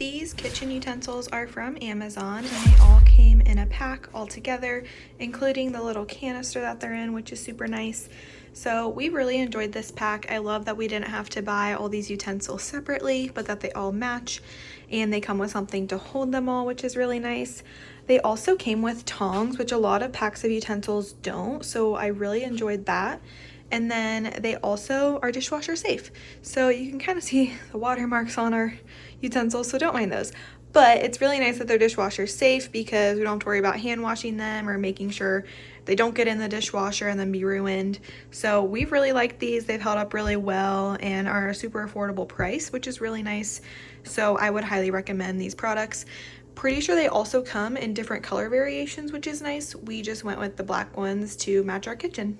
These kitchen utensils are from Amazon and they all came in a pack all together, including the little canister that they're in, which is super nice. So we really enjoyed this pack. I love that we didn't have to buy all these utensils separately, but that they all match and they come with something to hold them all, which is really nice. They also came with tongs, which a lot of packs of utensils don't, so I really enjoyed that. And then they also are dishwasher safe. So you can kind of see the watermarks on our utensils, so don't mind those. But it's really nice that they're dishwasher safe because we don't have to worry about hand washing them or making sure they don't get in the dishwasher and then be ruined. So we've really liked these. They've held up really well and are a super affordable price, which is really nice. So I would highly recommend these products. Pretty sure they also come in different color variations, which is nice. We just went with the black ones to match our kitchen.